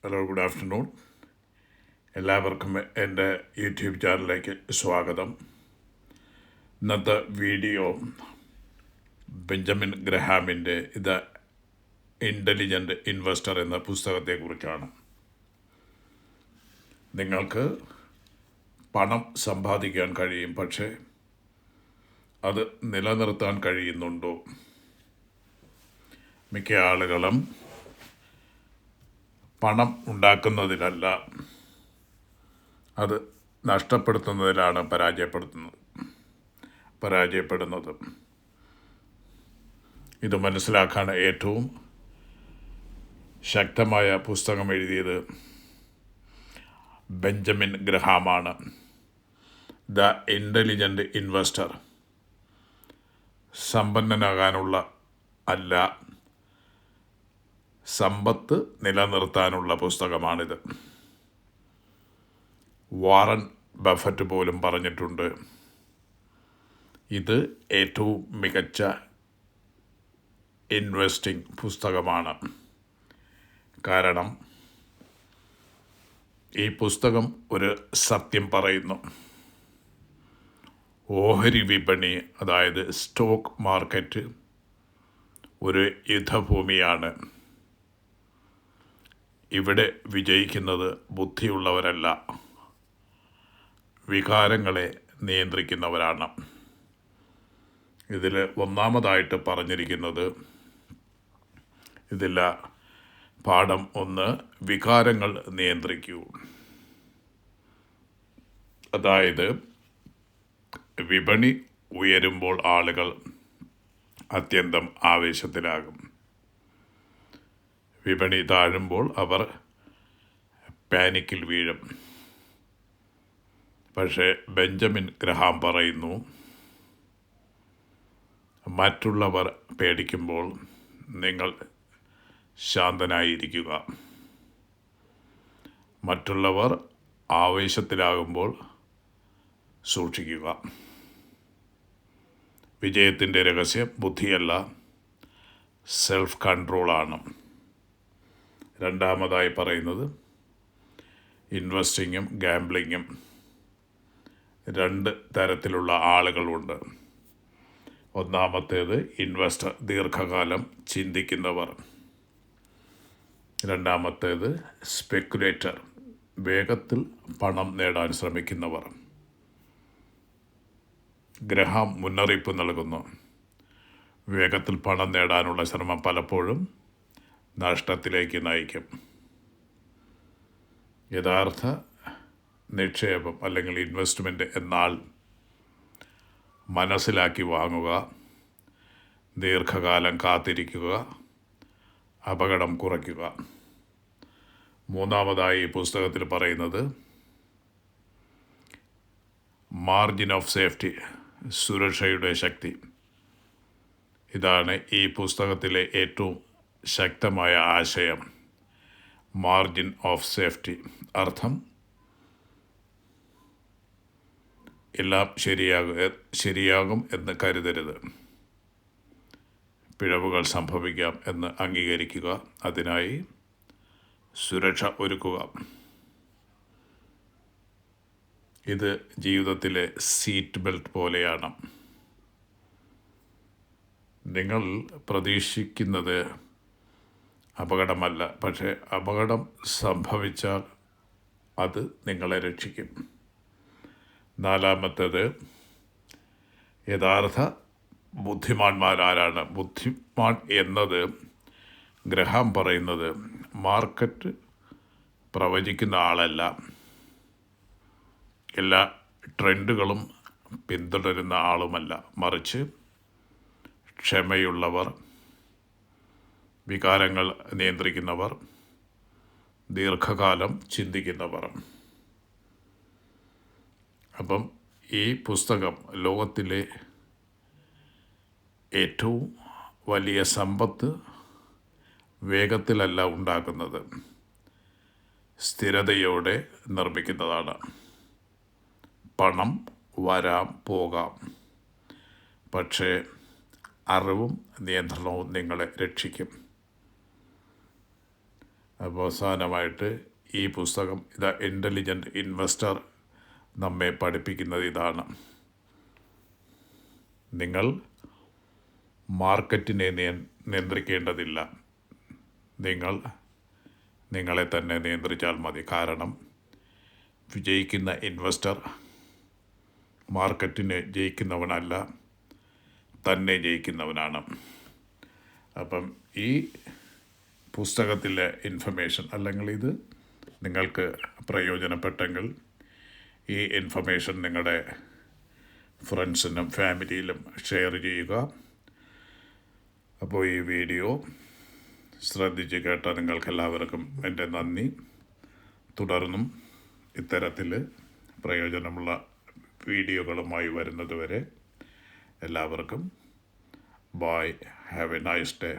Hello, good afternoon. എല്ലാവർക്കും എൻ്റെ YouTube ചാനലിലേക്ക് സ്വാഗതം. ഇന്നത്തെ വീഡിയോ ബെഞ്ചമിൻ ഗ്രഹാമിൻ്റെ ദ ഇൻ്റലിജൻ്റ് ഇൻവെസ്റ്റർ എന്ന പുസ്തകത്തെക്കുറിച്ചാണ്. നിങ്ങൾക്ക് പണം സമ്പാദിക്കാൻ കഴിയും, പക്ഷേ അത് നിലനിർത്താൻ കഴിയുന്നുണ്ടോ? മിക്ക ആളുകളും പണം ഉണ്ടാക്കുന്നതിലല്ല, അത് നഷ്ടപ്പെടുത്തുന്നതിലാണ് പരാജയപ്പെടുന്നത്. ഇത് മനസ്സിലാക്കാൻ ഏറ്റവും ശക്തമായ പുസ്തകം എഴുതിയത് ബെഞ്ചമിൻ ഗ്രഹാമാണ്. The Intelligent Investor. സമ്പന്നനാകാനുള്ള അല്ല, സമ്പത്ത് നിലനിർത്താനുള്ള പുസ്തകമാണിത്. വാറൻ ബഫറ്റ് പോലും പറഞ്ഞിട്ടുണ്ട്, ഇത് ഏറ്റവും മികച്ച ഇൻവെസ്റ്റിംഗ് പുസ്തകമാണ്. കാരണം ഈ പുസ്തകം ഒരു സത്യം പറയുന്നു. ഓഹരി വിപണി, അതായത് സ്റ്റോക്ക് മാർക്കറ്റ്, ഒരു യുദ്ധഭൂമിയാണ്. ഇവിടെ വിജയിക്കുന്നത് ബുദ്ധിയുള്ളവരല്ല, വികാരങ്ങളെ നിയന്ത്രിക്കുന്നവരാണ്. ഇതിൽ ഒന്നാമതായിട്ട് പറഞ്ഞിരിക്കുന്നത്, പാഠം 1, വികാരങ്ങൾ നിയന്ത്രിക്കൂ. അതായത് വിപണി ഉയരുമ്പോൾ ആളുകൾ അത്യന്തം ആവേശത്തിലാകും, വിപണി താഴുമ്പോൾ അവർ പാനിക്കിൽ വീഴും. പക്ഷേ ബെഞ്ചമിൻ ഗ്രഹാം പറയുന്നു, മറ്റുള്ളവർ പേടിക്കുമ്പോൾ നിങ്ങൾ ശാന്തനായിരിക്കുക, മറ്റുള്ളവർ ആവേശത്തിലാകുമ്പോൾ സൂക്ഷിക്കുക. വിജയത്തിൻ്റെ രഹസ്യം ബുദ്ധിയല്ല, സെൽഫ് കൺട്രോളാണ്. രണ്ടാമതായി പറയുന്നത്, ഇൻവെസ്റ്റിങ്ങും ഗാംബ്ലിങ്ങും 2 തരത്തിലുള്ള ആളുകളുണ്ട്. ഒന്നാമത്തേത് ഇൻവെസ്റ്റർ, ദീർഘകാലം ചിന്തിക്കുന്നവർ. രണ്ടാമത്തേത് സ്പെക്കുലേറ്റർ, വേഗത്തിൽ പണം നേടാൻ ശ്രമിക്കുന്നവർ. ഗ്രഹാം മുന്നറിയിപ്പ് നൽകുന്നു, വേഗത്തിൽ പണം നേടാനുള്ള ശ്രമം പലപ്പോഴും നഷ്ടത്തിലേക്ക് നയിക്കും. യഥാർത്ഥ നിക്ഷേപം അല്ലെങ്കിൽ ഇൻവെസ്റ്റ്മെൻറ്റ് എന്നാൽ മനസ്സിലാക്കി വാങ്ങുക, ദീർഘകാലം കാത്തിരിക്കുക, അപകടം കുറയ്ക്കുക. മൂന്നാമതായി ഈ പുസ്തകത്തിൽ പറയുന്നത് മാർജിൻ ഓഫ് സേഫ്റ്റി, സുരക്ഷയുടെ ശക്തി. ഇതാണ് ഈ പുസ്തകത്തിലെ ഏറ്റവും ശക്തമായ ആശയം. Margin of safety. അർത്ഥം, എല്ലാം ശരിയാകും എന്ന് കരുതരുത്, പിഴവുകൾ സംഭവിക്കാം എന്ന് അംഗീകരിക്കുക, അതിനായി സുരക്ഷ ഒരുക്കുക. ഇത് ജീവിതത്തിലെ സീറ്റ് ബെൽറ്റ് പോലെയാണ്. നിങ്ങൾ പ്രതീക്ഷിക്കുന്നത് അപകടമല്ല, പക്ഷേ അപകടം സംഭവിച്ചാൽ അത് നിങ്ങളെ രക്ഷിക്കും. നാലാമത്തേത്, യഥാർത്ഥ ബുദ്ധിമാന്മാരാരാണ്? ബുദ്ധിമാൻ എന്നത് ഗ്രഹാം പറയുന്നത് മാർക്കറ്റ് പ്രവചിക്കുന്ന ആളല്ല, എല്ലാ ട്രെൻഡുകളും പിന്തുടരുന്ന ആളുമല്ല, മറിച്ച് ക്ഷമയുള്ളവർ, വികാരങ്ങൾ നിയന്ത്രിക്കുന്നവർ, ദീർഘകാലം ചിന്തിക്കുന്നവർ. അപ്പം ഈ പുസ്തകം ലോകത്തിലെ ഏറ്റവും വലിയ സമ്പത്ത് വേഗത്തിലല്ല ഉണ്ടാക്കുന്നത്, സ്ഥിരതയോടെ നിർമ്മിക്കുന്നതാണ്. പണം വരാം പോകാം, പക്ഷേ അറിവും നിയന്ത്രണവും നിങ്ങളെ രക്ഷിക്കും. അപ്പോൾ അവസാനമായിട്ട് ഈ പുസ്തകം ദ ഇൻ്റലിജൻറ്റ് ഇൻവെസ്റ്റർ നമ്മെ പഠിപ്പിക്കുന്നത് ഇതാണ്. നിങ്ങൾ മാർക്കറ്റിനെ നിയന്ത്രിക്കേണ്ടതില്ല, നിങ്ങളെ തന്നെ നിയന്ത്രിച്ചാൽ മതി. കാരണം വിജയിക്കുന്ന ഇൻവെസ്റ്റർ മാർക്കറ്റിനെ ജയിക്കുന്നവനല്ല, തന്നെ ജയിക്കുന്നവനാണ്. അപ്പം ഈ പുസ്തകത്തിലെ ഇൻഫർമേഷൻ അല്ലെങ്കിൽ ഇത് നിങ്ങൾക്ക് പ്രയോജനപ്പെട്ടെങ്കിൽ ഈ ഇൻഫർമേഷൻ നിങ്ങളുടെ ഫ്രണ്ട്സിനും ഫാമിലിയിലും ഷെയർ ചെയ്യുക. അപ്പോൾ ഈ വീഡിയോ ശ്രദ്ധിച്ച് കേട്ട നിങ്ങൾക്കെല്ലാവർക്കും എൻ്റെ നന്ദി. തുടർന്നും ഇത്തരത്തിൽ പ്രയോജനമുള്ള വീഡിയോകളുമായി വരുന്നത് വരെ എല്ലാവർക്കും bye. Have a nice day.